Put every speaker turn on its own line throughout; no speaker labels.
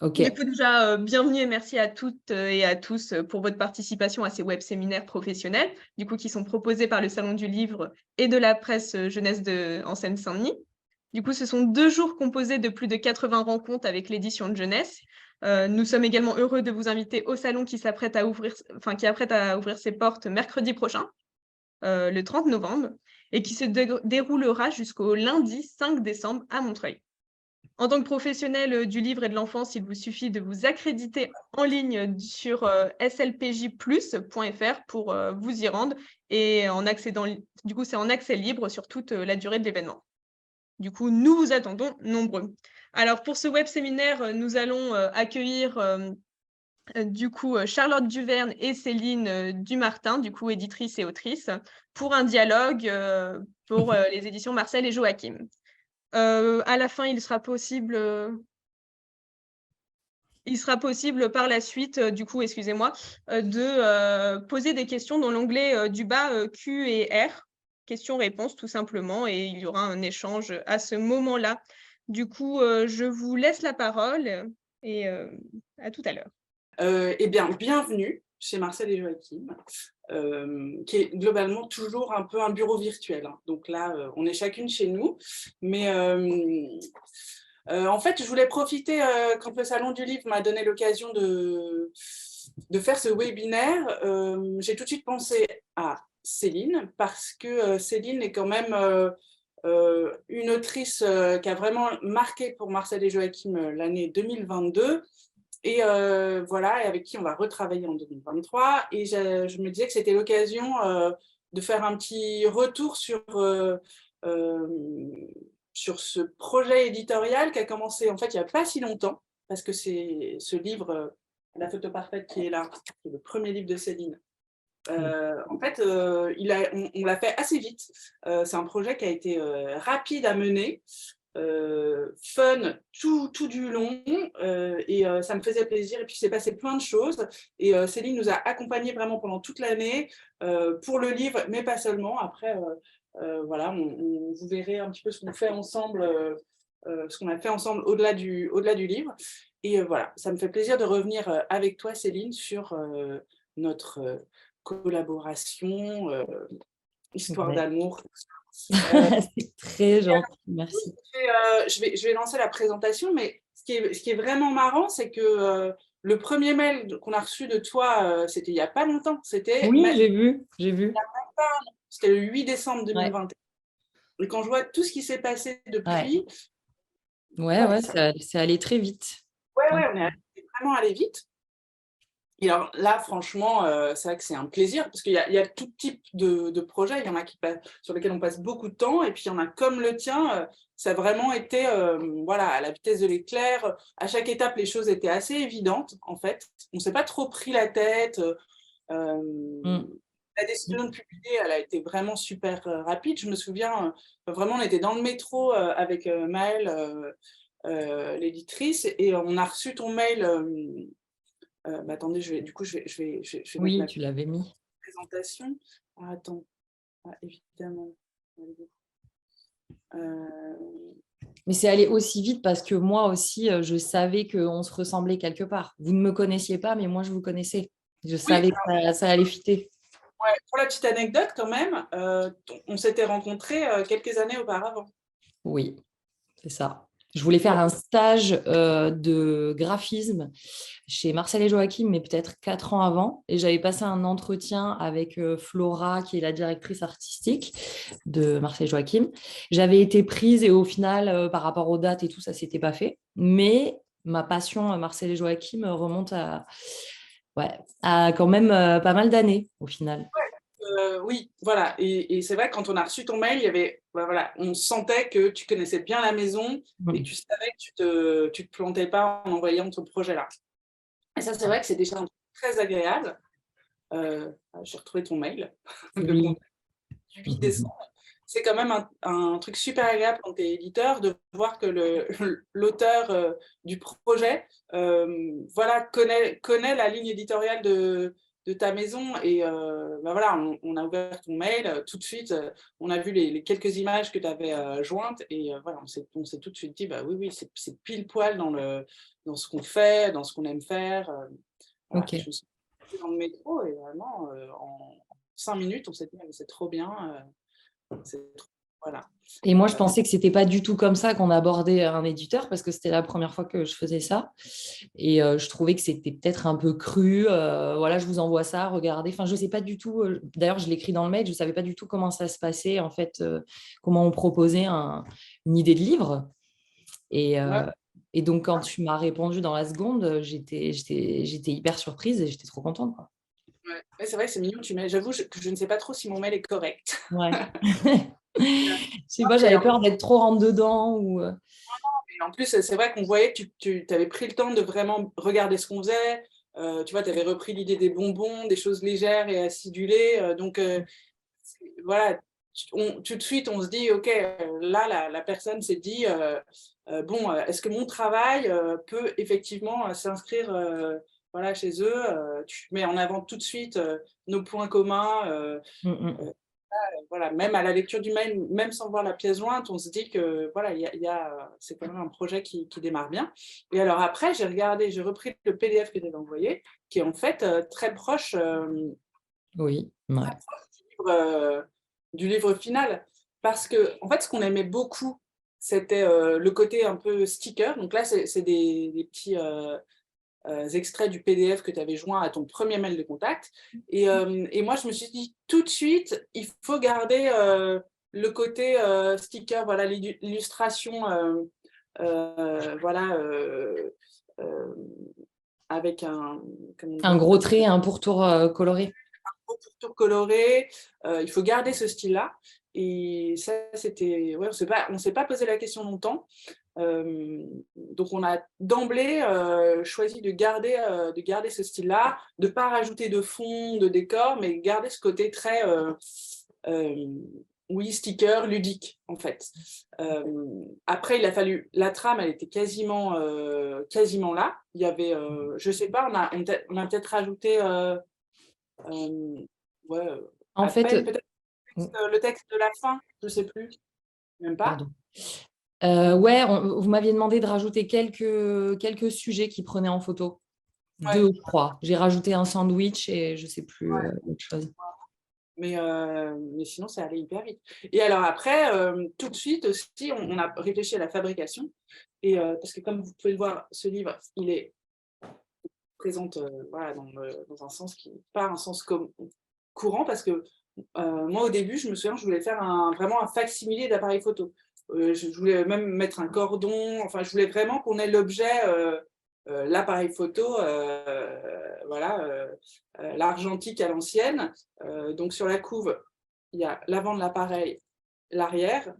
OK.
Du coup, déjà, bienvenue et merci à toutes, et à tous, pour votre participation à ces web séminaires professionnels, du coup, qui sont proposés par le Salon du livre et de la presse, jeunesse en Seine-Saint-Denis. Du coup, ce sont 2 jours composés de plus de 80 rencontres avec l'édition de jeunesse. Nous sommes également heureux de vous inviter au salon qui apprête à ouvrir ses portes mercredi prochain, le 30 novembre, et qui se déroulera jusqu'au lundi 5 décembre à Montreuil. En tant que professionnel, du livre et de l'enfance, il vous suffit de vous accréditer en ligne sur, slpjplus.fr pour, vous y rendre et en accédant du coup, c'est en accès libre sur toute, la durée de l'événement. Du coup, nous vous attendons nombreux. Alors pour ce web séminaire, nous allons, accueillir, du coup, Charlotte Duverne et Céline, Dumartin, du coup éditrice et autrice, pour un dialogue, pour, les éditions Marcel et Joachim. À la fin, il sera possible par la suite, du coup, excusez-moi, de, poser des questions dans l'onglet, du bas, Q et R, questions-réponses tout simplement et il y aura un échange, à ce moment-là. Du coup, je vous laisse la parole et à tout à l'heure.
Eh bien, bienvenue chez Marcel et Joachim, qui est globalement toujours un peu un bureau virtuel, hein. Donc là, on est chacune chez nous. Mais en fait, je voulais profiter, quand le Salon du Livre m'a donné l'occasion de faire ce webinaire, j'ai tout de suite pensé à Céline, parce que Céline est quand même une autrice qui a vraiment marqué pour Marcel et Joachim l'année 2022. Et voilà, et avec qui on va retravailler en 2023. Et je me disais que c'était l'occasion de faire un petit retour sur ce projet éditorial qui a commencé en fait il n'y a pas si longtemps, parce que c'est ce livre, La photo parfaite qui est là, qui est le premier livre de Céline. En fait, on l'a fait assez vite. C'est un projet qui a été rapide à mener. Fun tout du long, et ça me faisait plaisir et puis il s'est passé plein de choses et Céline nous a accompagnés vraiment pendant toute l'année pour le livre, mais pas seulement. Après voilà, vous verrez un petit peu ce qu'on fait ensemble, ce qu'on a fait ensemble au-delà du livre. Et voilà, ça me fait plaisir de revenir avec toi Céline sur notre collaboration, histoire
Ouais.
d'amour.
C'est très gentil, merci.
Je vais lancer la présentation, mais ce qui est vraiment marrant, c'est que le premier mail qu'on a reçu de toi, c'était il n'y a pas longtemps,
Oui, j'ai vu.
c'était le 8 décembre
Ouais,
2021. Et quand je vois tout ce qui s'est passé
ouais.
depuis,
Ouais,
ouais,
ouais, c'est allé très vite.
ouais, c'est vraiment allé vite. Et alors là, franchement, c'est vrai que c'est un plaisir parce qu'il y a tout type de projets. Il y en a sur lesquels on passe beaucoup de temps et puis il y en a comme le tien, ça a vraiment été voilà, à la vitesse de l'éclair. À chaque étape, les choses étaient assez évidentes, en fait. On ne s'est pas trop pris la tête.
Mmh.
La décision de publier, elle a été vraiment super rapide. Je me souviens, vraiment, on était dans le métro avec Maëlle, l'éditrice, et on a reçu ton mail. Bah, attendez, je vais mettre
Oui,
ma
tu l'avais mis.
présentation. Ah, attends, ah, évidemment. Euh,
Mais c'est allé aussi vite parce que moi aussi, je savais qu'on se ressemblait quelque part. Vous ne me connaissiez pas, mais moi, je vous connaissais. Je
oui,
savais que ça allait fitter.
ouais, pour la petite anecdote quand même, on s'était rencontrés quelques années auparavant.
Oui, c'est ça. Je voulais faire un stage de graphisme chez Marcel et Joachim, mais peut-être 4 ans avant. Et j'avais passé un entretien avec Flora, qui est la directrice artistique de Marcel et Joachim. J'avais été prise et au final, par rapport aux dates et tout, ça ne s'était pas fait. Mais ma passion Marcel et Joachim remonte ouais, à quand même pas mal d'années au final.
Oui, voilà. Et c'est vrai que quand on a reçu ton mail, il y avait, bah, voilà, on sentait que tu connaissais bien la maison et que tu savais que tu te plantais pas en envoyant ton projet là. Et ça, c'est vrai que c'est déjà un truc très agréable. J'ai retrouvé ton mail de
Oui.
contact du 8 décembre. C'est quand même un truc super agréable quand tu es éditeur de voir que l'auteur du projet voilà, connaît la ligne éditoriale de ta maison. Et bah voilà, on a ouvert ton mail tout de suite, on a vu les quelques images que tu avais jointes et voilà, on s'est tout de suite dit bah oui, c'est pile poil dans ce qu'on fait, dans ce qu'on aime faire. Voilà.
Ok.
Je me suis dans le métro et vraiment, en 5 minutes, on s'est dit: «Ah, mais c'est trop bien, c'est trop» voilà.
Et moi, je
Heu,
pensais que c'était pas du tout comme ça qu'on abordait un éditeur parce que c'était la première fois que je faisais ça. Et je trouvais que c'était peut-être un peu cru. Voilà, je vous envoie ça, regardez. Enfin, je sais pas du tout. D'ailleurs, je l'écris dans le mail. Je savais pas du tout comment ça se passait, en fait, comment on proposait une idée de livre. Et,
ouais,
et donc, quand tu m'as répondu dans la seconde, j'étais hyper surprise et j'étais trop contente, quoi.
ouais. Ouais, c'est vrai que c'est mignon, tu mets j'avoue que je ne sais pas trop si mon mail est correct.
Ouais. Je sais pas,
Et
j'avais peur d'être trop rentre dedans ou.
en plus, c'est vrai qu'on voyait que tu avais pris le temps de vraiment regarder ce qu'on faisait. Tu vois, tu avais repris l'idée des bonbons, des choses légères et acidulées. Donc, voilà, tout de suite, on se dit, OK, là, la personne s'est dit, bon, est-ce que mon travail peut effectivement s'inscrire voilà, chez eux. Tu mets en avant tout de suite nos points communs. Voilà, même à la lecture du mail, même sans voir la pièce jointe, on se dit que voilà, c'est quand même un projet qui démarre bien. Et alors après, j'ai repris le PDF que tu avais envoyé, qui est en fait très proche,
Oui, ouais.
du livre final. Parce que, en fait, ce qu'on aimait beaucoup, c'était le côté un peu sticker. Donc là, c'est des petits extraits du PDF que tu avais joint à ton premier mail de contact. Et moi, je me suis dit tout de suite, il faut garder le côté sticker, voilà, l'illustration, voilà, euh, avec un, comment
Un
dire,
gros trait, un pourtour coloré.
pourtour coloré. Il faut garder ce style-là. Et ça, c'était, ouais, on s'est pas posé la question longtemps. Donc on a d'emblée choisi de garder ce style-là, de ne pas rajouter de fond, de décor, mais garder ce côté très, oui, sticker, ludique, en fait. Après, il a fallu, la trame, elle était quasiment là. Il y avait, je sais pas, on a peut-être rajouté, ouais,
En
à
fait,
peine peut-être le texte de la fin, je sais plus, même pas.
pardon. Ouais, vous m'aviez demandé de rajouter quelques sujets qui prenaient en photo.
Ouais.
2 ou 3. J'ai rajouté un sandwich et je sais plus autre chose.
Mais sinon, ça allait hyper vite. Et alors après, tout de suite aussi, on a réfléchi à la fabrication. Et parce que comme vous pouvez le voir, ce livre, il est présente voilà, dans un sens qui n'est pas un sens courant, parce que moi, au début, je me souviens, je voulais faire vraiment un fac-similé d'appareil photo. Je voulais même mettre un cordon, enfin, je voulais vraiment qu'on ait l'objet, l'appareil photo, voilà, l'argentique à l'ancienne. Donc sur la couve, il y a l'avant de l'appareil, l'arrière.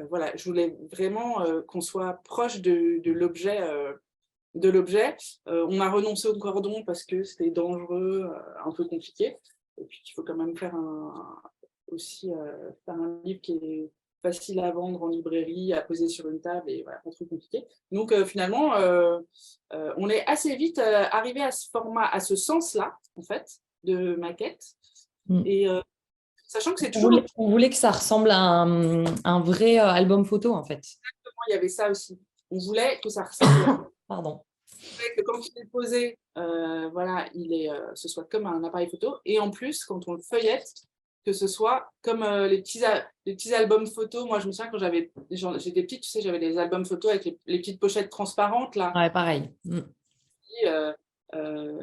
Voilà, je voulais vraiment qu'on soit proche de l'objet. On a renoncé au cordon parce que c'était dangereux, un peu compliqué. Et puis il faut quand même aussi faire un livre qui est facile à vendre en librairie, à poser sur une table et voilà, pas trop compliqué. Donc finalement, on est assez vite arrivé à ce format, à ce sens-là, en fait, de maquette.
Mm.
Et sachant que c'est toujours,
On voulait que ça ressemble à un vrai album photo, en fait.
il y avait ça aussi. On voulait que ça ressemble,
Pardon.
que quand il est posé, voilà, ce soit comme un appareil photo. Et en plus, quand on le feuillette, que ce soit comme les petits albums photos. Moi, je me souviens quand j'étais petite, tu sais, j'avais des albums photos avec les petites pochettes transparentes là.
Ouais, pareil. Mm.
Et,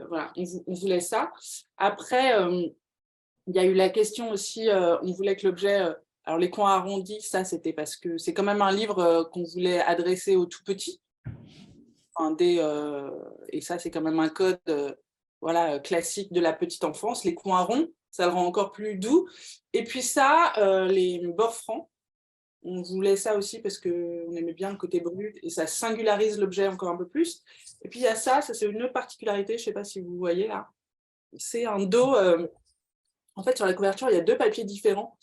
voilà, on voulait ça. Après, il y a eu la question aussi, on voulait que l'objet, alors les coins arrondis, ça c'était parce que c'est quand même un livre qu'on voulait adresser aux tout petits. Enfin, et ça, c'est quand même un code voilà, classique de la petite enfance. Les coins ronds, ça le rend encore plus doux. Et puis ça, les bords francs, on voulait ça aussi parce qu'on aimait bien le côté brut et ça singularise l'objet encore un peu plus. Et puis il y a ça c'est une autre particularité, je ne sais pas si vous voyez là. C'est un dos, en fait sur la couverture, il y a 2 papiers différents.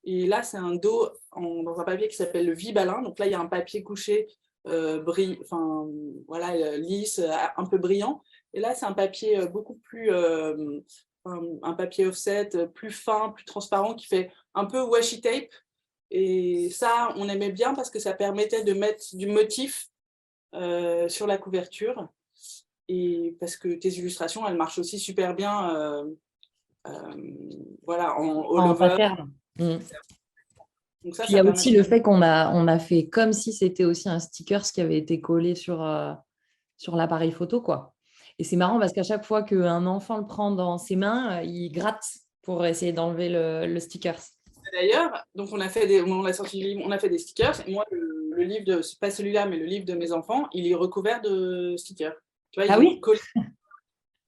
Et là, c'est un dos dans un papier qui s'appelle le Vibalin. Donc là, il y a un papier couché enfin, voilà, lisse, un peu brillant. Et là, c'est un papier beaucoup plus, un papier offset plus fin, plus transparent, qui fait un peu washi tape. Et ça, on aimait bien parce que ça permettait de mettre du motif sur la couverture. Et parce que tes illustrations, elles marchent aussi super bien voilà, en
En
all-over.
pattern.
Donc
Puis il y a
permet
aussi le fait qu'on a fait comme si c'était aussi un sticker qui avait été collé sur l'appareil photo, quoi. Et c'est marrant parce qu'à chaque fois qu'un enfant le prend dans ses mains, il gratte pour essayer d'enlever le sticker.
D'ailleurs, donc on a sorti le livre, on a fait des stickers. Et moi, le livre c'est pas celui-là, mais le livre de mes enfants, il est recouvert de stickers. Tu vois,
Ah
ils ont
oui?
collé,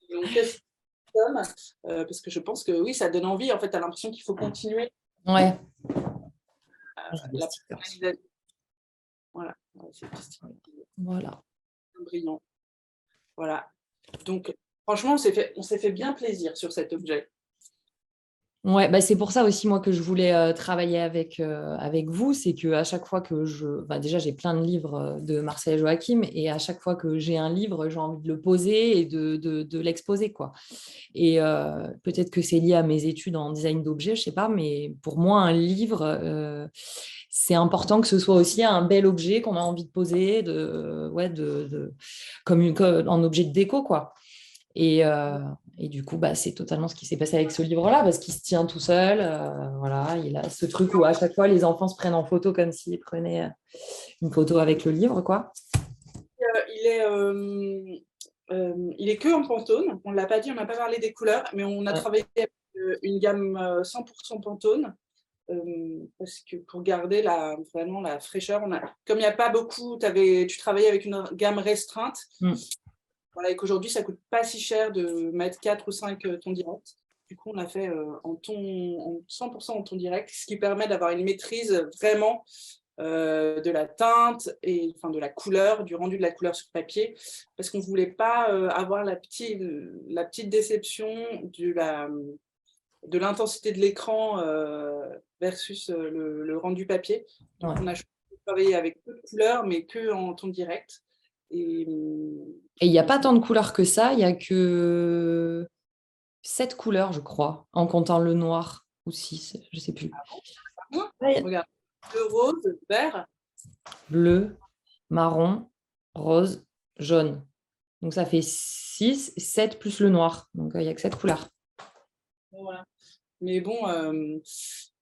ils ont fait parce que je pense que oui, ça donne envie. En fait, tu as l'impression qu'il faut continuer
Ouais.
la personnalisation. Voilà, c'est
Voilà.
brillant. Voilà. Donc, franchement, on s'est fait bien plaisir sur cet objet.
Ouais, bah c'est pour ça aussi moi que je voulais travailler avec vous, c'est qu'à chaque fois que déjà j'ai plein de livres de Marcel Joachim et à chaque fois que j'ai un livre, j'ai envie de le poser et de l'exposer, quoi. Et peut-être que c'est lié à mes études en design d'objets, je sais pas, mais pour moi un livre, c'est important que ce soit aussi un bel objet qu'on a envie de poser, comme un objet de déco, quoi. Et du coup, bah, c'est totalement ce qui s'est passé avec ce livre-là, parce qu'il se tient tout seul. Voilà, il a ce truc où à chaque fois, les enfants se prennent en photo comme s'ils prenaient une photo avec le livre, quoi.
Il est que en Pantone. On ne l'a pas dit, on n'a pas parlé des couleurs, mais on a travaillé avec une gamme 100% Pantone. Parce que pour garder vraiment la fraîcheur, comme il n'y a pas beaucoup, tu travaillais avec une gamme restreinte. Voilà, et qu'aujourd'hui, ça ne coûte pas si cher de mettre 4 ou 5 tons directs. Du coup, on a fait en 100% en ton direct, ce qui permet d'avoir une maîtrise vraiment de la teinte et enfin, de la couleur, du rendu de la couleur sur papier, parce qu'on ne voulait pas avoir la petite déception de l'intensité de l'écran versus le rendu papier. Donc, on a choisi de travailler avec peu de couleurs, mais que en ton direct. Et
il n'y a pas tant de couleurs que ça, il n'y a que 7 couleurs, je crois, en comptant le noir, ou 6, je ne sais plus.
Regarde, le rose, vert.
Bleu, marron, rose, jaune. Donc ça fait 6, 7 plus le noir. Donc il n'y a que 7 couleurs.
Voilà. Mais bon,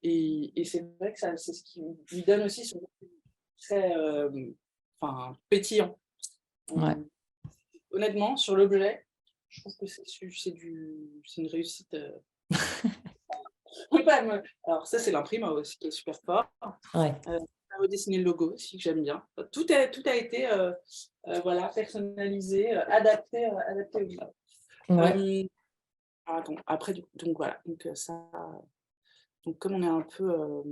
et c'est vrai que c'est ce qui lui donne aussi son très pétillant.
Ouais.
Honnêtement, sur l'objet, je trouve que c'est une réussite. Alors ça, c'est l'imprime aussi qui est super fort.
Ouais.
Redessiner le logo aussi, que j'aime bien. Tout a été voilà, personnalisé, adapté au livre.
Ouais.
Attends, après, donc voilà. Donc comme on est un peu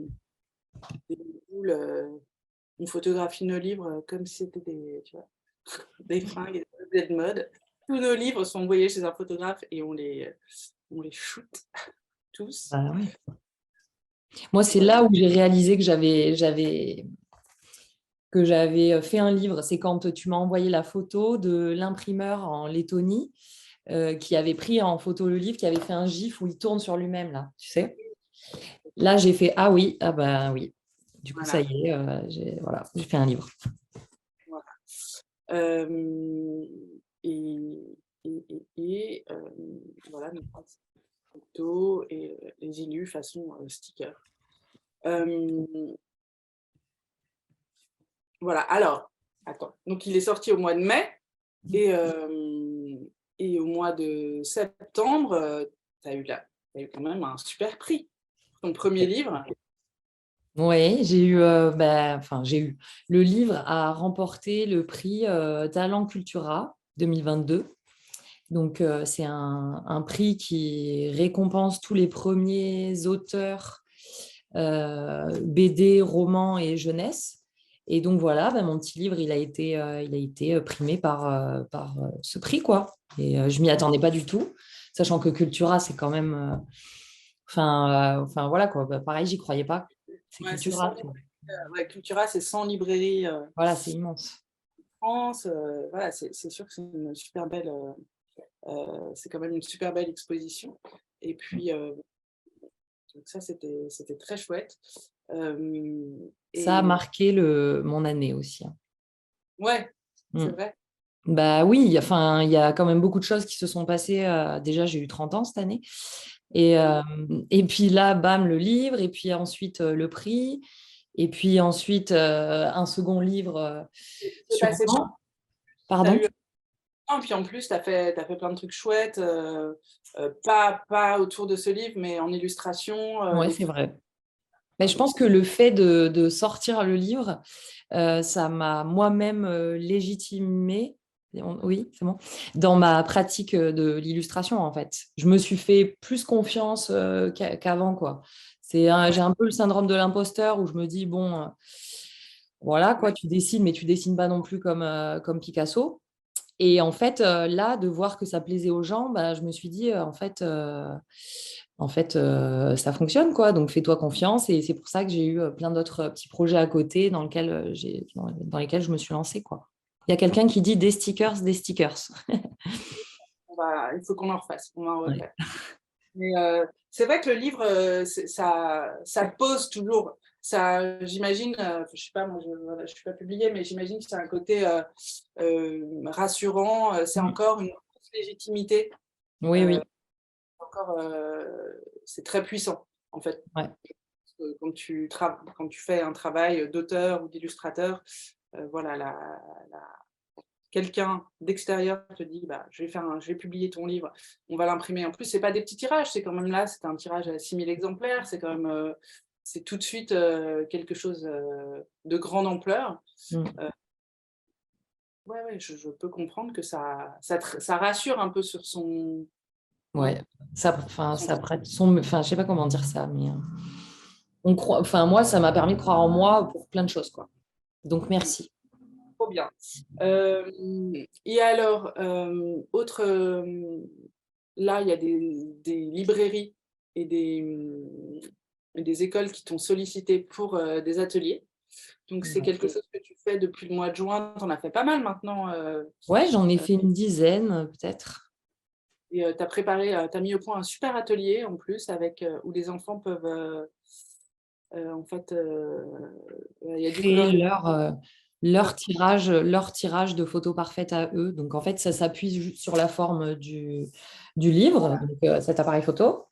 des boules, on photographie nos livres comme si c'était des fringues et des objets de mode. Tous nos livres sont envoyés chez un photographe et on les shoot tous.
Bah ouais. Moi, c'est là où j'ai réalisé que j'avais fait un livre. C'est quand tu m'as envoyé la photo de l'imprimeur en Lettonie qui avait pris en photo le livre, qui avait fait un gif où il tourne sur lui-même, là, tu sais. Là, j'ai fait, ah oui, ah bah oui. Du coup, ça y est, j'ai fait un livre.
Voilà. Voilà, nos photos et les illus façon sticker. Voilà, alors, attends. Donc, il est sorti au mois de mai et au mois de septembre, tu as eu quand même un super prix pour ton premier livre.
Oui, j'ai eu, le livre a remporté le prix Talent Cultura 2022. Donc, c'est un prix qui récompense tous les premiers auteurs BD, romans et jeunesse. Et donc, voilà, mon petit livre, il a été primé par ce prix, quoi. Et je m'y attendais pas du tout, sachant que Cultura, c'est quand même... voilà, quoi. Bah, pareil, j'y croyais pas. C'est
Ouais,
Cultura.
Cultura, c'est 100 librairies
Voilà, c'est immense.
en France. Voilà, c'est sûr que c'est une super belle... c'est quand même une super belle exposition. Et puis, donc ça, c'était très chouette.
Ça a marqué mon année aussi.
Ouais, c'est
Mm.
vrai.
Bah oui, enfin, il y a quand même beaucoup de choses qui se sont passées. Déjà, j'ai eu 30 ans cette année. Et puis là, bam, le livre, et puis ensuite le prix, et puis ensuite un second livre
C'est
sur
passé par
Caen.
t'as
Pardon?
eu un, puis en plus, t'as fait plein de trucs chouettes, pas autour de ce livre, mais en illustration,
Ouais,
des
c'est
photos.
vrai. Mais je pense que le fait de sortir le livre, ça m'a moi-même légitimée, oui, c'est bon, dans ma pratique de l'illustration, en fait. Je me suis fait plus confiance qu'avant, quoi. J'ai
Ouais,
un peu le syndrome de l'imposteur où je me dis, bon, voilà, quoi,
ouais.
tu dessines, mais tu dessines pas non plus comme Picasso. Et en fait, là, de voir que ça plaisait aux gens, bah, je me suis dit, ça fonctionne, quoi. Donc, fais-toi confiance. Et c'est pour ça que j'ai eu plein d'autres petits projets à côté dans lesquels je me suis lancée, quoi. Il y a quelqu'un qui dit des stickers, des stickers.
Il faut qu'on en refasse, on va en
Ouais.
refaire. Mais c'est vrai que le livre, ça pose toujours. Ça, j'imagine, je sais pas, moi, voilà, je suis pas publiée, mais j'imagine que c'est un côté rassurant. C'est
Mm.
encore une grosse légitimité.
Oui,
euh,
oui.
encore, c'est très puissant, en fait.
Ouais.
Quand tu fais un travail d'auteur ou d'illustrateur, voilà, quelqu'un d'extérieur te dit bah, je vais publier ton livre, on va l'imprimer. En plus, c'est pas des petits tirages, c'est quand même là, c'est un tirage à 6000 exemplaires, c'est quand même c'est tout de suite quelque chose de grande ampleur.
Mm.
Ouais, ouais, je peux comprendre que ça rassure un peu sur son. Ouais,
Ouais.
son
Enfin, je sais pas comment dire ça, mais on croit, enfin, moi, ça m'a permis de croire en moi pour plein de choses, quoi. Donc, merci.
trop bien. Et alors, là, il y a des librairies et des écoles qui t'ont sollicité pour des ateliers. Donc, c'est quelque chose que tu fais depuis le mois de juin. Tu en as fait pas mal maintenant.
Ouais, j'en ai fait une dizaine, peut-être.
Et tu as préparé, tu as mis au point un super atelier en plus, où les enfants peuvent, en fait, il y a du
Créer
coloriage.
leur tirage de photos parfaites à eux. Donc, en fait, ça s'appuie sur la forme du livre, donc, cet appareil photo.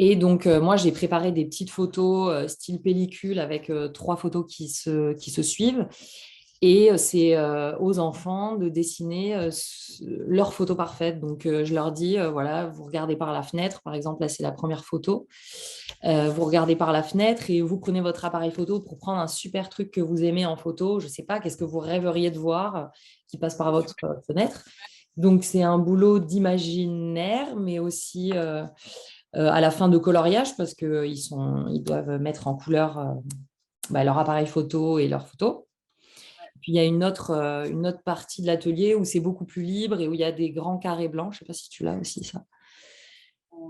Et donc, moi, j'ai préparé des petites photos style pellicule avec 3 photos qui se suivent. Et c'est aux enfants de dessiner leur photo parfaite. Donc, je leur dis, voilà, vous regardez par la fenêtre. Par exemple, là, c'est la première photo. Vous regardez par la fenêtre et vous prenez votre appareil photo pour prendre un super truc que vous aimez en photo. Je ne sais pas, qu'est-ce que vous rêveriez de voir qui passe par votre fenêtre. Donc, c'est un boulot d'imaginaire, mais aussi à la fin de coloriage parce qu'ils doivent mettre en couleur leur appareil photo et leurs photos. Puis il y a une autre partie de l'atelier où c'est beaucoup plus libre et où il y a des grands carrés blancs. Je ne sais pas si tu l'as aussi, ça.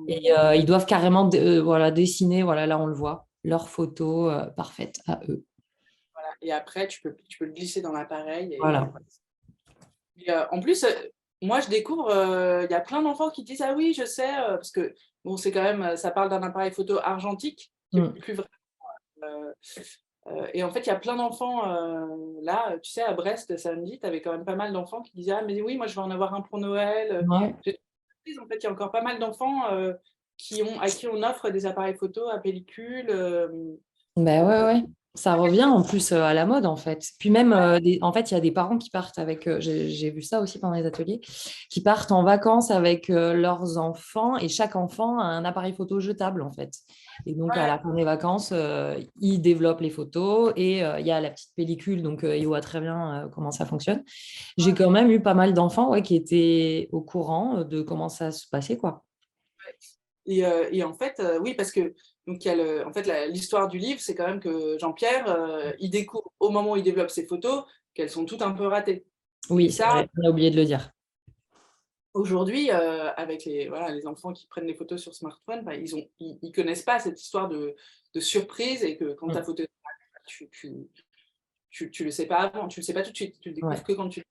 Et ils doivent carrément voilà, dessiner, voilà, là on le voit, leurs photos parfaites à eux.
Voilà. Et après, tu peux le glisser dans l'appareil.
Voilà.
Et, en plus, moi, je découvre, il y a plein d'enfants qui disent ah oui, je sais, parce que bon, c'est quand même, ça parle d'un appareil photo argentique, qui est
Mm.
plus vrai. euh, et en fait, il y a plein d'enfants là, tu sais, à Brest, samedi, tu avais quand même pas mal d'enfants qui disaient ah mais oui, moi je vais en avoir un pour Noël.
Ouais.
J'ai en fait, il y a encore pas mal d'enfants à qui on offre des appareils photo à pellicule.
Ben ouais, ouais. Ça revient en plus à la mode en fait. Puis même,
Ouais,
en fait, il y a des parents qui partent avec, j'ai vu ça aussi pendant les ateliers, qui partent en vacances avec leurs enfants et chaque enfant a un appareil photo jetable en fait. Et donc à
ouais,
la fin des vacances, ils développent les photos et il y a la petite pellicule, donc ils voient très bien comment ça fonctionne. J'ai quand même eu pas mal d'enfants ouais, qui étaient au courant de comment ça se passait, quoi.
et en fait, oui, parce que donc, il y a en fait, l'histoire du livre, c'est quand même que Jean-Pierre, il découvre au moment où il développe ses photos qu'elles sont toutes un peu ratées. Et
Oui, c'est
ça,
vrai, on a oublié de le dire.
aujourd'hui, avec voilà, les enfants qui prennent des photos sur smartphone, bah, ils connaissent pas cette histoire de surprise et que quand ta
Mm.
photo est ratée, tu le sais pas avant, tu le sais pas tout de suite, tu le découvres
Ouais.
que quand tu.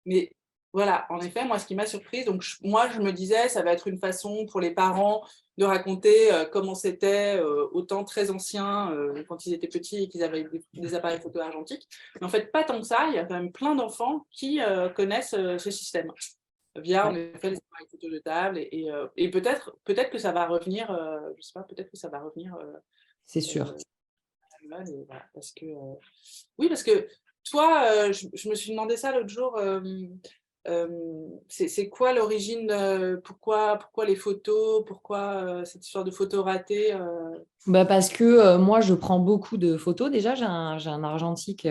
Mais Voilà, en effet, moi, ce qui m'a surprise, donc moi, je me disais, ça va être une façon pour les parents de raconter comment c'était au temps très ancien, quand ils étaient petits et qu'ils avaient des appareils photo argentiques. Mais en fait, pas tant que ça, il y a quand même plein d'enfants qui connaissent ce système via, en
Ouais,
effet, les appareils photo de table. Et peut-être que ça va revenir, je sais pas, peut-être que ça va revenir
c'est
euh,
sûr.
à la mode, voilà, parce que, oui, parce que toi, je me suis demandé ça l'autre jour. C'est quoi l'origine, pourquoi les photos, pourquoi cette histoire de photos ratées
Bah parce que moi, je prends beaucoup de photos. Déjà, j'ai un argentique.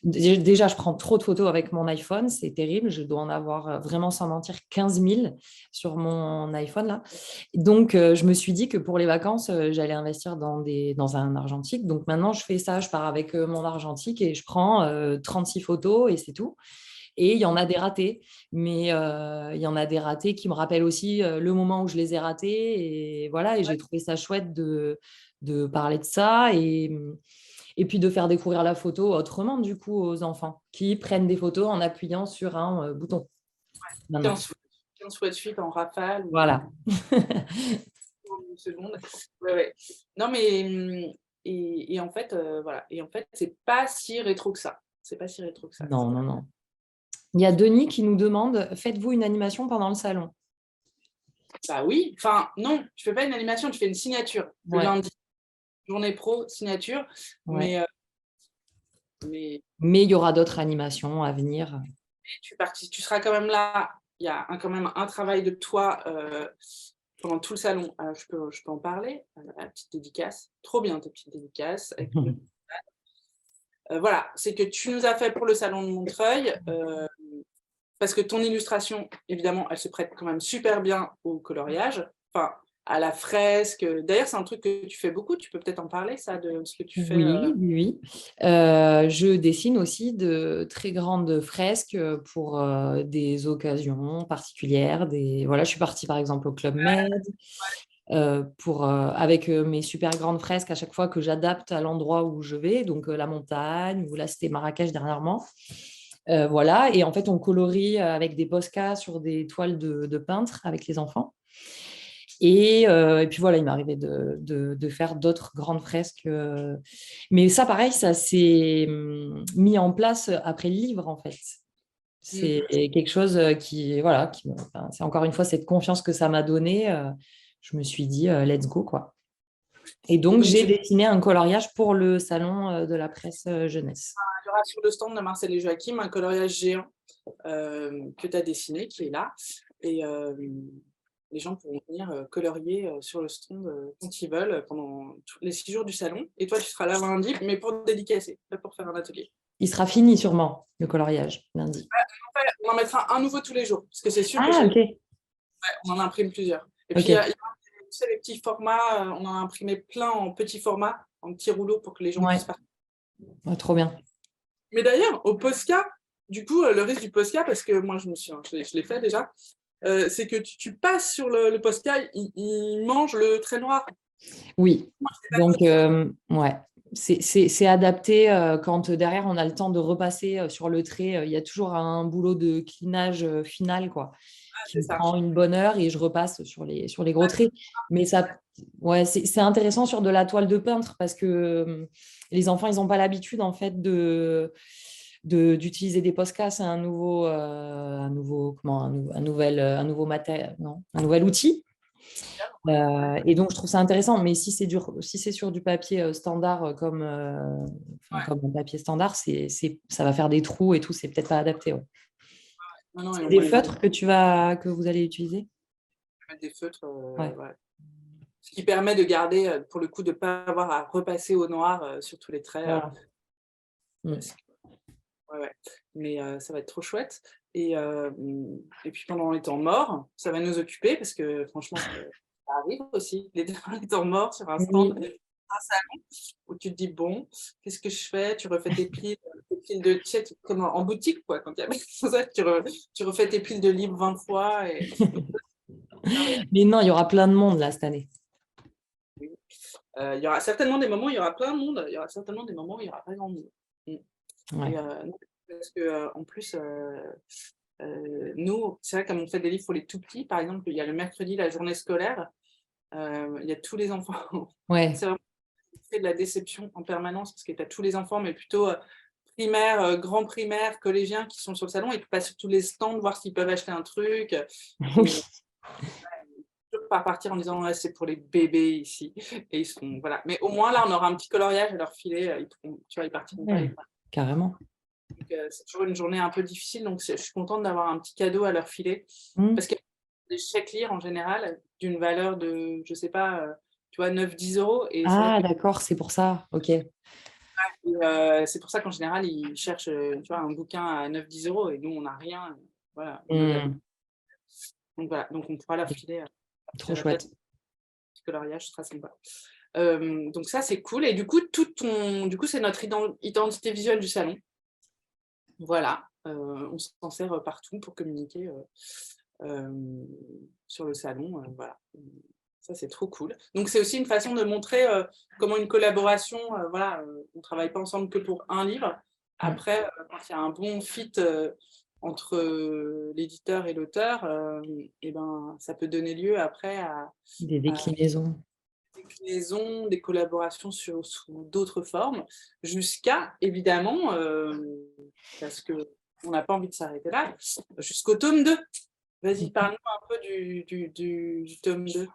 Déjà, je prends trop de photos avec mon iPhone. C'est terrible. Je dois en avoir vraiment, sans mentir, 15 000 sur mon iPhone, là. Donc, je me suis dit que pour les vacances, j'allais investir dans un argentique. Donc, maintenant, je fais ça. Je pars avec mon argentique et je prends 36 photos et c'est tout. Et il y en a des ratés, mais il y en a des ratés qui me rappellent aussi le moment où je les ai ratés. Et voilà, et j'ai trouvé ça chouette de parler de ça et puis de faire découvrir la photo autrement, du coup, aux enfants qui prennent des photos en appuyant sur un bouton maintenant.
15, 15 fois de suite en rafale ou
Voilà.
en une seconde. Ouais, ouais. Non, mais et en fait, voilà. Et en fait, c'est pas si rétro que ça. C'est pas si rétro que ça.
Non, non, non. Il y a Denis qui nous demande, faites-vous une animation pendant le salon?
Bah oui, enfin non, tu fais pas une animation, tu fais une signature le
Ouais,
lundi, journée pro, signature,
ouais.
mais
Mais il y aura d'autres animations à venir.
tu seras quand même là. Il y a quand même un travail de toi pendant tout le salon. Je peux en parler. La petite dédicace, trop bien tes petites dédicaces. Voilà, c'est que tu nous as fait pour le salon de Montreuil. Parce que ton illustration, évidemment, elle se prête quand même super bien au coloriage, enfin, à la fresque. D'ailleurs, c'est un truc que tu fais beaucoup, tu peux peut-être en parler, ça, de ce que tu fais.
Oui, oui, oui. Je dessine aussi de très grandes fresques pour des occasions particulières. Voilà, je suis partie par exemple au Club Med avec mes super grandes fresques à chaque fois que j'adapte à l'endroit où je vais, donc la montagne, ou là c'était Marrakech dernièrement. Voilà, et en fait on colorie avec des Posca sur des toiles de peintre avec les enfants. Et puis voilà, il m'est arrivé de faire d'autres grandes fresques. Mais ça, pareil, ça s'est mis en place après le livre, en fait. C'est
Mm.
quelque chose voilà, enfin, c'est encore une fois cette confiance que ça m'a donnée. Je me suis dit, let's go, quoi. Et
Et
donc,
donc,
j'ai dessiné un coloriage pour le salon de la presse jeunesse.
il y aura sur le stand de Marcel et Joachim un coloriage géant que tu as dessiné, qui est là. Et les gens pourront venir colorier sur le stand quand ils veulent pendant tous les 6 jours du salon. Et toi, tu seras là lundi, mais pour dédicacer, pas pour faire un atelier.
Il sera fini sûrement, le coloriage, lundi.
On en mettra un nouveau tous les jours, parce que c'est sûr que
Ah,
chez
ok.
on en imprime plusieurs. Et puis,
Ok.
tu sais, les petits formats, on en a imprimé plein en petits formats, en petits rouleaux pour que les gens
Ouais.
puissent partir.
Ouais, trop bien.
Mais d'ailleurs, au Posca, du coup, le risque du Posca, parce que moi, je l'ai fait déjà, c'est que tu passes sur le Posca, il mange le trait noir.
Oui.
Moi, je l'ai pas
Donc,
compris.
ouais. C'est adapté quand derrière on a le temps de repasser sur le trait. Il y a toujours un boulot de clinage final, quoi,
Ah,
qui
c'est
me
ça.
prend une bonne heure et je repasse sur les gros traits. Mais ça, ouais, c'est intéressant sur de la toile de peintre parce que les enfants, ils n'ont pas l'habitude en fait d'utiliser des Posca. C'est un nouveau matériel, non, un nouvel outil. Et donc, je trouve ça intéressant. Mais si c'est sur du papier standard,
Ouais.
comme un papier standard, ça va faire des trous et tout. C'est peut-être pas adapté. Ouais.
Non, non, et
C'est
on
des
va les
feutres que vous allez utiliser?
mettre des feutres.
Ouais.
Ouais. Ce qui permet de garder, pour le coup, de ne pas avoir à repasser au noir sur tous les traits.
Voilà. Mm.
Ouais, ouais. Mais ça va être trop chouette. Et puis pendant les temps morts, ça va nous occuper parce que franchement, ça arrive aussi, les temps morts sur un stand,
Oui.
un salon, où tu te dis, bon, qu'est-ce que je fais? Tu refais tes piles de tchèques, comme en boutique, quoi, quand il y a ça, tu refais tes piles de livres 20 fois.
Mais non, il y aura plein de monde là cette année.
Oui. Il y aura certainement des moments où il y aura plein de monde, il y aura certainement des moments où il n'y aura pas grand monde. Mm.
Ouais.
Non, parce que, en plus, Nous, c'est vrai, comme on fait des livres pour les tout petits, par exemple, il y a le mercredi, la journée scolaire, il y a tous les enfants.
Ouais.
C'est vraiment de la déception en permanence parce que tu as tous les enfants, mais plutôt primaire, grand primaire, collégiens qui sont sur le salon et qui passent sur tous les stands, voir s'ils peuvent acheter un truc.
Oui.
Toujours pas partir en disant ouais, c'est pour les bébés ici. Et ils seront, voilà. Mais au moins là, on aura un petit coloriage à leur filer. Ils partiront pas les
Ouais, carrément.
c'est toujours une journée un peu difficile, donc je suis contente d'avoir un petit cadeau à leur filer.
Mm.
Parce qu'il y a des chèques lire en général d'une valeur de, je sais pas, tu vois, 9-10 euros. Et c'est vrai
Ah,
que
d'accord, c'est pour ça. Ok.
c'est pour ça qu'en général, ils cherchent tu vois, un bouquin à 9-10 euros et nous, on n'a rien. Voilà.
Mm.
Donc voilà, donc on pourra leur filer
Trop
la date
chouette.
du coloriage, ce sera sympa. Donc ça, c'est cool. Et du coup, du coup, c'est notre identité visuelle du salon. Voilà, on s'en sert partout pour communiquer sur le salon. Voilà. Ça, c'est trop cool. Donc, c'est aussi une façon de montrer comment une collaboration, voilà, on ne travaille pas ensemble que pour un livre. Après, quand il y a un bon fit entre l'éditeur et l'auteur, et ben, ça peut donner lieu après à
Des déclinaisons.
des déclinaisons, des collaborations sous d'autres formes, jusqu'à, évidemment, parce qu'on n'a pas envie de s'arrêter là, jusqu'au tome 2. Vas-y, parle-nous un peu du tome 2.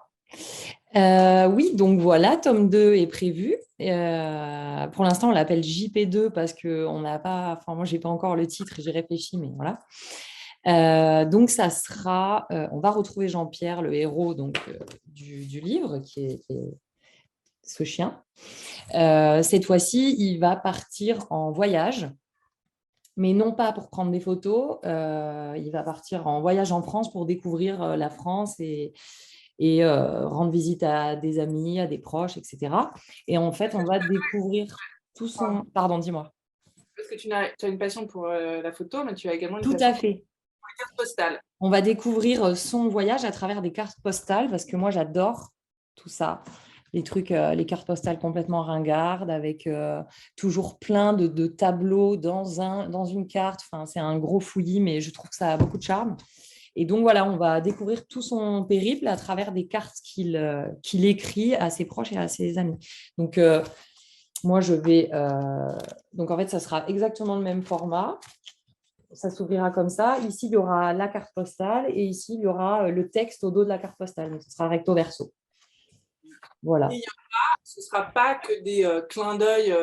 Oui, donc voilà, tome 2 est prévu. Pour l'instant, on l'appelle JP2 parce que on n'a pas, enfin moi, j'ai pas encore le titre, j'y réfléchis, mais voilà. Donc ça sera, on va retrouver Jean-Pierre, le héros donc, du livre, qui est ce chien. Cette fois-ci, il va partir en voyage, mais non pas pour prendre des photos. Il va partir en voyage en France pour découvrir la France et rendre visite à des amis, à des proches, etc. Et en fait, on va découvrir tout son... Pardon, dis-moi.
Parce que tu as une passion pour la photo, mais tu as également une
Tout
passion
à
pour
fait.
la carte postale.
On va découvrir son voyage à travers des cartes postales parce que moi, j'adore tout ça. Les trucs, les cartes postales complètement ringardes avec toujours plein de tableaux dans une carte. Enfin, c'est un gros fouillis, mais je trouve que ça a beaucoup de charme. Et donc, voilà, on va découvrir tout son périple à travers des cartes qu'il écrit à ses proches et à ses amis. Donc, moi, je vais... Donc, en fait, ça sera exactement le même format. Ça s'ouvrira comme ça. Ici, il y aura la carte postale et ici, il y aura le texte au dos de la carte postale. Donc, ce sera recto verso. Voilà.
Ce ne sera pas que des clins d'œil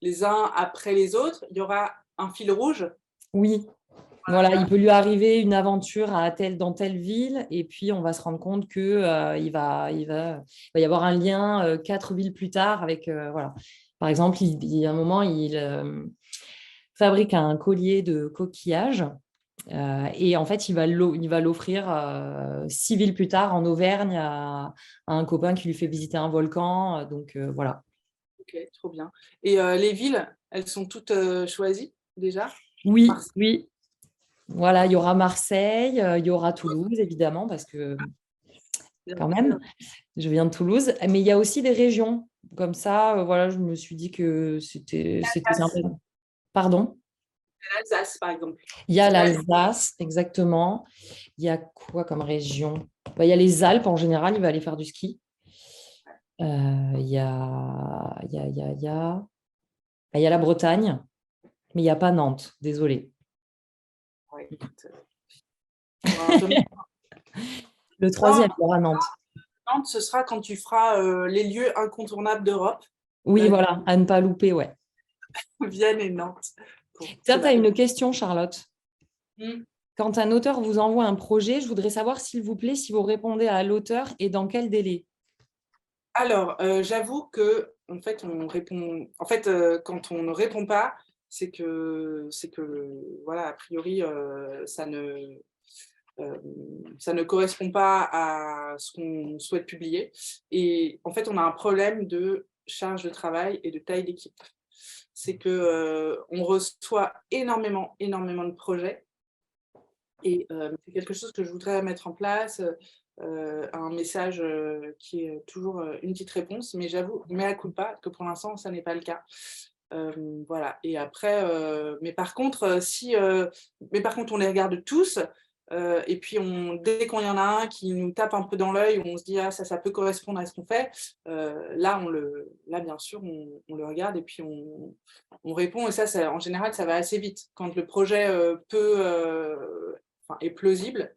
les uns après les autres. Il y aura un fil rouge.
Oui, voilà, il peut lui arriver une aventure dans telle ville et puis on va se rendre compte que il va y avoir un lien 4 villes plus tard avec voilà. Par exemple, il y a un moment, il fabrique un collier de coquillages et en fait, il va l'offrir 6 villes plus tard en Auvergne à un copain qui lui fait visiter un volcan. Donc voilà.
Ok, trop bien. Et les villes, elles sont toutes choisies déjà?
Oui,
Marseille.
oui. Voilà, il y aura Marseille, il y aura Toulouse, évidemment, parce que quand même, je viens de Toulouse. Mais il y a aussi des régions. Comme ça, voilà, je me suis dit que c'était sympa. Pardon?
L'Alsace, par exemple.
Il y a l'Alsace, exactement. Il y a quoi comme région? Il y a les Alpes en général, il va aller faire du ski. Il y a, il y a, il y a, il y a... Il y a la Bretagne, mais il n'y a pas Nantes, désolée.
Ouais, écoute,
Le troisième, il y aura Nantes.
Nantes, ce sera quand tu feras les lieux incontournables d'Europe.
Oui, voilà, à ne pas louper, ouais.
Vienne et Nantes.
Tiens, tu as une question, Charlotte.
Hmm.
Quand un auteur vous envoie un projet, je voudrais savoir, s'il vous plaît, si vous répondez à l'auteur et dans quel délai.
Alors, j'avoue que en fait, on répond. En fait, quand on ne répond pas, c'est que voilà, a priori, ça ne correspond pas à ce qu'on souhaite publier. Et en fait, on a un problème de charge de travail et de taille d'équipe. C'est que on reçoit énormément de projets. Et c'est quelque chose que je voudrais mettre en place, un message qui est toujours une petite réponse, mais j'avoue, mea culpa, que pour l'instant, ça n'est pas le cas. Voilà. Et après, mais par contre, on les regarde tous. Et puis, dès qu'il y en a un qui nous tape un peu dans l'œil, où on se dit ah, ça peut correspondre à ce qu'on fait, là, bien sûr, on le regarde et puis on répond. Et ça, en général, ça va assez vite. Quand le projet est plausible,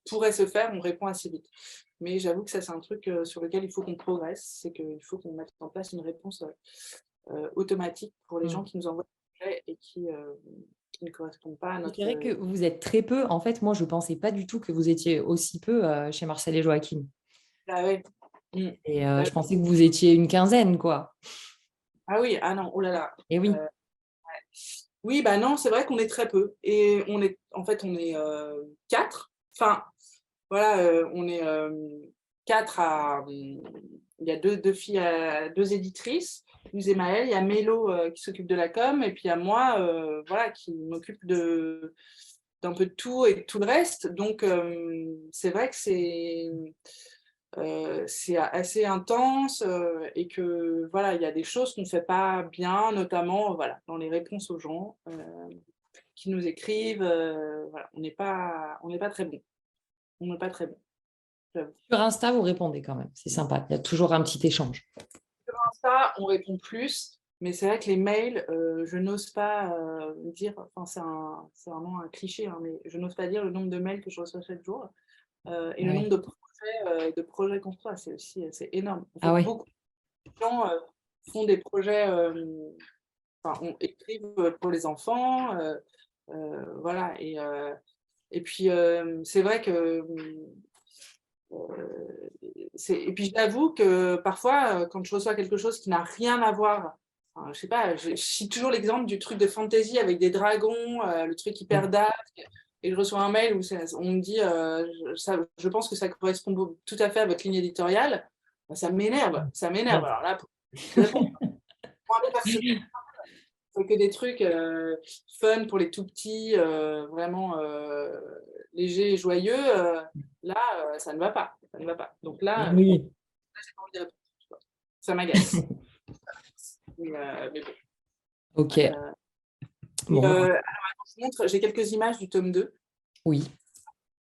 pourrait se faire, on répond assez vite. Mais j'avoue que ça, c'est un truc sur lequel il faut qu'on progresse, c'est qu'il faut qu'on mette en place une réponse automatique pour les gens qui nous envoient des projets et qui ne correspondent pas à notre...
Je dirais que vous êtes très peu. En fait, moi, je ne pensais pas du tout que vous étiez aussi peu chez Marcel et Joachim.
Ah ouais.
Et je pensais que vous étiez une quinzaine, quoi.
Ah oui, ah non, oh là là.
Et oui.
Ouais. Oui, bah non, c'est vrai qu'on est très peu. Et on est 4. Enfin, voilà, on est 4 à... Il y a deux filles, 2 éditrices, Luz et Maëlle, il y a Mélo qui s'occupe de la com, et puis il y a moi, voilà, qui m'occupe d'un peu de tout et de tout le reste. Donc, c'est vrai que c'est assez intense et que voilà, il y a des choses qu'on ne fait pas bien, notamment voilà, dans les réponses aux gens qui nous écrivent. Voilà, on n'est pas très bon. On n'est pas très bon.
Sur Insta, vous répondez quand même. C'est sympa. Il y a toujours un petit échange.
Sur Insta, on répond plus, mais c'est vrai que les mails, je n'ose pas dire, enfin c'est vraiment un cliché, hein, mais je n'ose pas dire le nombre de mails que je reçois chaque jour et le nombre de projets qu'on reçoit, c'est énorme. En fait, beaucoup de gens font des projets, écrivent pour les enfants, voilà, et puis c'est vrai que et puis j'avoue que parfois, quand je reçois quelque chose qui n'a rien à voir, enfin, je sais pas, je cite toujours l'exemple du truc de fantasy avec des dragons, le truc hyper dark, et je reçois un mail où on me dit je pense que ça correspond tout à fait à votre ligne éditoriale, bah, ça m'énerve. Alors là, je réponds. Moi, personnellement, c'est que des trucs fun pour les tout petits, vraiment légers et joyeux. Là, ça ne va pas. Ça ne va pas. Donc là,
Oui.
j'ai pas envie de répondre. Ça m'agace. mais bon.
Ok.
Bon. Alors, je montre, j'ai quelques images du tome 2.
Oui.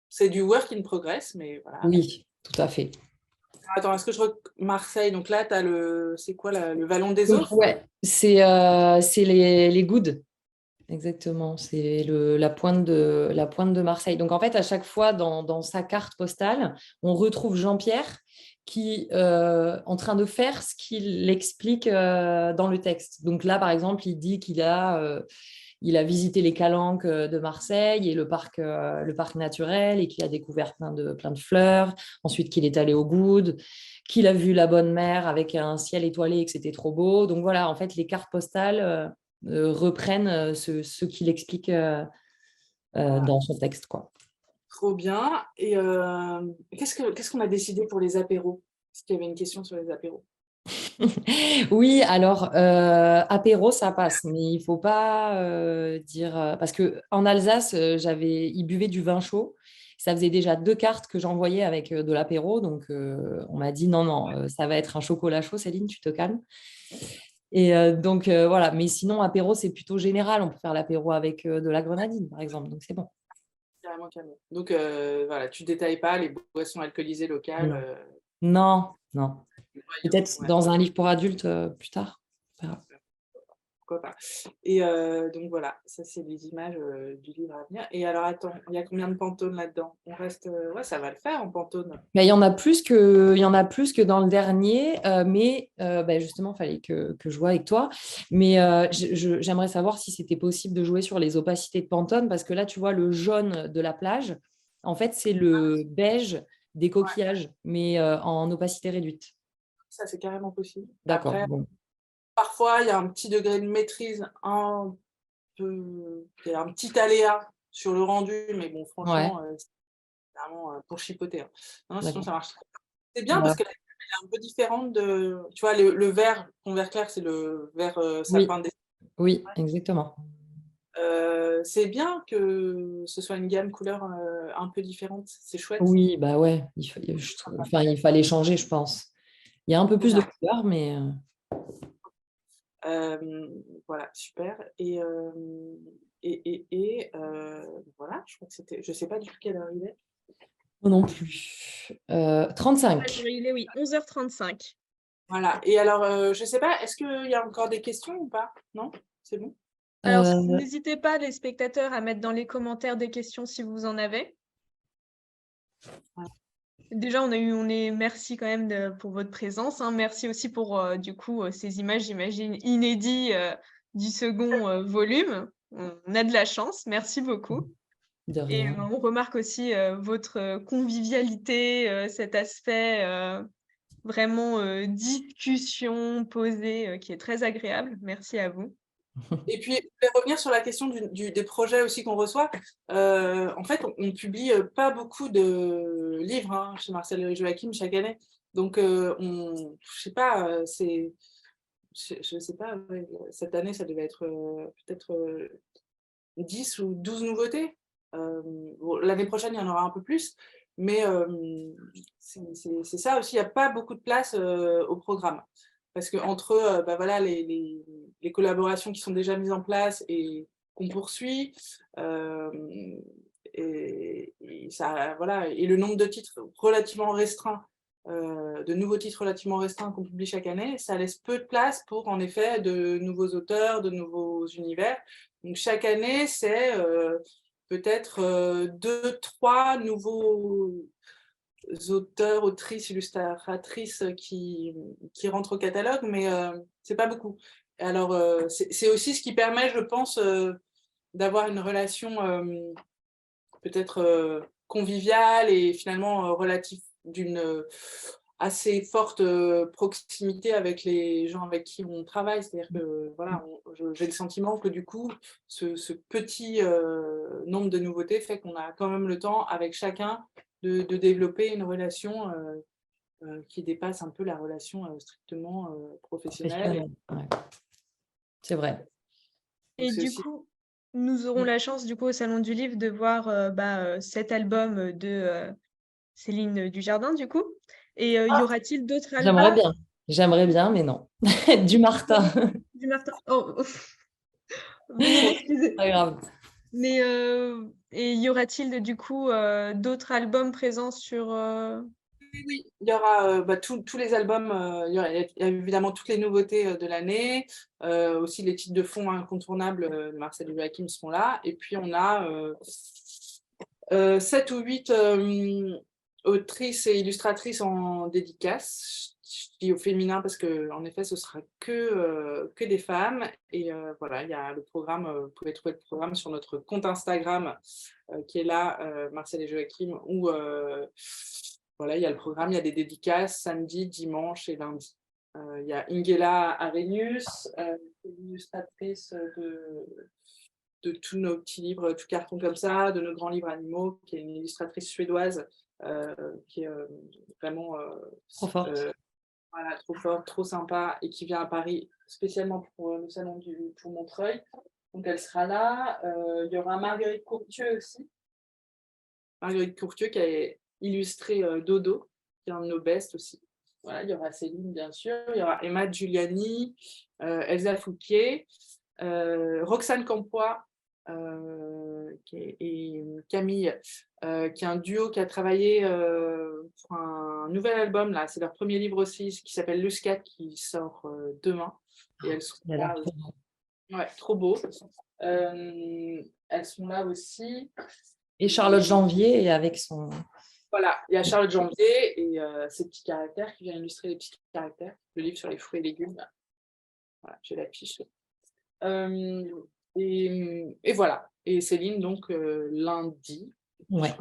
C'est du work in progress, mais voilà.
Oui, tout à fait.
Attends, est-ce que je Marseille, donc là, tu as c'est quoi le Vallon des Eaux?
Ouais, c'est les Goudes. Exactement, c'est la pointe de Marseille. Donc, en fait, à chaque fois, dans sa carte postale, on retrouve Jean-Pierre qui en train de faire ce qu'il explique dans le texte. Donc là, par exemple, il dit qu'il a visité les calanques de Marseille et le parc naturel et qu'il a découvert plein de fleurs. Ensuite, qu'il est allé au Goudes, qu'il a vu la bonne mer avec un ciel étoilé et que c'était trop beau. Donc voilà, en fait, les cartes postales reprennent ce qu'il explique dans son texte, quoi.
Trop bien. Et qu'est-ce qu'on a décidé pour les apéros? Parce qu'il y avait une question sur les apéros.
Oui, alors apéro, ça passe, mais il faut pas dire parce que en Alsace, ils buvaient du vin chaud. Ça faisait déjà 2 cartes que j'envoyais avec de l'apéro, donc on m'a dit non, ça va être un chocolat chaud, Céline, tu te calmes. Et donc voilà, mais sinon apéro, c'est plutôt général. On peut faire l'apéro avec de la grenadine, par exemple, donc c'est bon.
Carrément. Donc voilà, tu détailles pas les boissons alcoolisées locales.
Non. Peut-être
Ouais.
dans un livre pour adultes plus tard.
Pourquoi pas. Et donc voilà, ça c'est les images du livre à venir. Et alors attends, il y a combien de pantones là-dedans? On reste, ouais, ça va le faire en pantone.
Mais il y en a plus que dans le dernier, mais justement, il fallait que je joue avec toi. Mais j'aimerais savoir si c'était possible de jouer sur les opacités de Pantone, parce que là, tu vois, le jaune de la plage, en fait, c'est le beige des coquillages, mais en opacité réduite.
Ça c'est carrément possible.
D'accord.
Après,
Bon.
parfois il y a un petit degré de maîtrise, il y a un petit aléa sur le rendu, mais bon, franchement, c'est vraiment pour chipoter. Hein. Non, sinon ça marche. C'est bien parce qu'elle est un peu différente de. Tu vois, le vert, ton vert clair, c'est le vert sapin des.
Oui, exactement.
C'est bien que ce soit une gamme couleur un peu différente. C'est chouette.
Oui, bah ouais. Il fallait changer, je pense. Il y a un peu plus de couleurs, mais.
Voilà, super. Voilà, je crois que c'était. Je ne sais pas du tout quelle heure il est.
Non plus. 35.
Il est, oui, 11h35.
Voilà. Et alors, je ne sais pas, est-ce qu'il y a encore des questions ou pas? Non? C'est bon?
Alors, n'hésitez pas, les spectateurs, à mettre dans les commentaires des questions si vous en avez.
Ouais.
Déjà, merci quand même pour votre présence. Hein. Merci aussi pour, du coup, ces images, j'imagine, inédites du second volume. On a de la chance. Merci beaucoup.
De
Et
rien.
on remarque aussi votre convivialité, cet aspect vraiment discussion posée qui est très agréable. Merci à vous.
Et puis, je vais revenir sur la question des projets aussi qu'on reçoit. En fait, on publie pas beaucoup de livres chez Marcel et Joachim chaque année. Donc, je sais pas, je sais pas, ouais, cette année, ça devait être peut-être 10 ou 12 nouveautés. Bon, l'année prochaine, il y en aura un peu plus. Mais c'est ça aussi, il n'y a pas beaucoup de place au programme. Parce qu'entre voilà, les collaborations qui sont déjà mises en place et qu'on poursuit, voilà, et le nombre de titres relativement restreint, de nouveaux titres relativement restreints qu'on publie chaque année, ça laisse peu de place pour, en effet, de nouveaux auteurs, de nouveaux univers. Donc chaque année, c'est peut-être 2, 3 nouveaux auteurs, autrices, illustratrices qui rentrent au catalogue, mais c'est pas beaucoup. Alors, c'est aussi ce qui permet, je pense, d'avoir une relation peut-être conviviale et finalement relative d'une assez forte proximité avec les gens avec qui on travaille. C'est-à-dire que voilà, j'ai le sentiment que du coup, ce petit nombre de nouveautés fait qu'on a quand même le temps avec chacun de développer une relation qui dépasse un peu la relation strictement professionnelle.
Ouais. C'est vrai.
Et du coup, nous aurons la chance, du coup, au Salon du Livre, de voir cet album de Céline Dujardin, du coup. Et y aura-t-il d'autres albums?
J'aimerais bien, mais non. Du Martin.
Du Martin. Oh. Veuillez m'excuser.
Pas grave.
Mais et y aura-t-il du coup d'autres albums présents sur
Oui, il y aura tous les albums, il y a évidemment toutes les nouveautés de l'année, aussi les titres de fond incontournables de Marcel et Joachim seront là, et puis on a 7 ou 8 autrices et illustratrices en dédicace. Je dis au féminin parce qu'en effet, ce sera que des femmes. Et voilà, il y a le programme, vous pouvez trouver le programme sur notre compte Instagram qui est là, Marcel et Joachim, où voilà, il y a le programme, il y a des dédicaces samedi, dimanche et lundi. Il y a Ingela Arrhenius, illustratrice de tous nos petits livres, tout carton comme ça, de nos grands livres animaux, qui est une illustratrice suédoise qui est vraiment
Trop forte.
voilà, trop forte, trop sympa, et qui vient à Paris spécialement pour le salon pour Montreuil. Donc elle sera là. Il y aura Marguerite Courtieu aussi. Marguerite Courtieu qui a illustré Dodo, qui est un de nos bests aussi. Voilà, il y aura Céline, bien sûr. Il y aura Emma Giuliani, Elsa Fouquier, Roxane Campois et Camille, qui est un duo qui a travaillé pour un nouvel album. Là, c'est leur premier livre aussi, qui s'appelle Luscat, qui sort demain. Et elles sont là. Ouais, trop beau. Elles sont là aussi.
Et Charlotte Janvier, et avec son...
Voilà, il y a Charlotte Janvier et ses petits caractères qui vient illustrer les petits caractères. Le livre sur les fruits et légumes. Voilà, j'ai l'affiche. Et voilà. Et Céline, donc, lundi.
Ouais.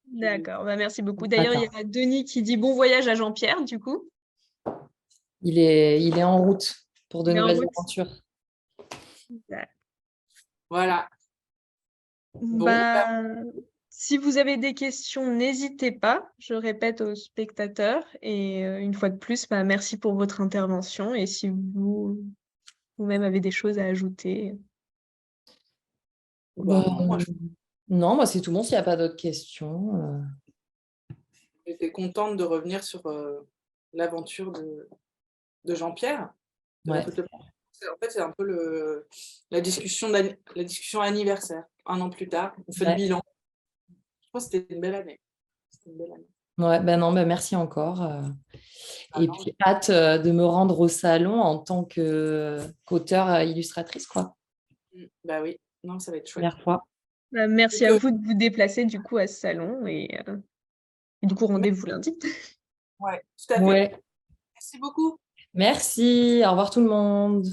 D'accord, merci beaucoup. D'ailleurs, il y a Denis qui dit bon voyage à Jean-Pierre, du coup.
Il est en route pour de nouvelles aventures.
Voilà. Bon,
si vous avez des questions, n'hésitez pas. Je répète aux spectateurs. Et une fois de plus, merci pour votre intervention. Et si vous-même avez des choses à ajouter.
Non, moi c'est tout bon s'il n'y a pas d'autres questions.
J'étais contente de revenir sur l'aventure de Jean-Pierre.
Ouais.
En fait, c'est un peu la discussion anniversaire. 1 an plus tard, on fait le
Ouais.
bilan. Je pense que c'était une belle année. C'était une belle année.
Ouais, ben non, ben merci encore.
Ah
Et
non,
puis, hâte de me rendre au salon en tant qu'auteur illustratrice, quoi.
bah oui, non, ça va être chouette.
Première fois.
Merci
Donc,
à vous de vous déplacer du coup à ce salon et du coup rendez-vous lundi.
ouais, tout à fait.
Ouais.
Merci beaucoup.
Merci. Au revoir tout le monde.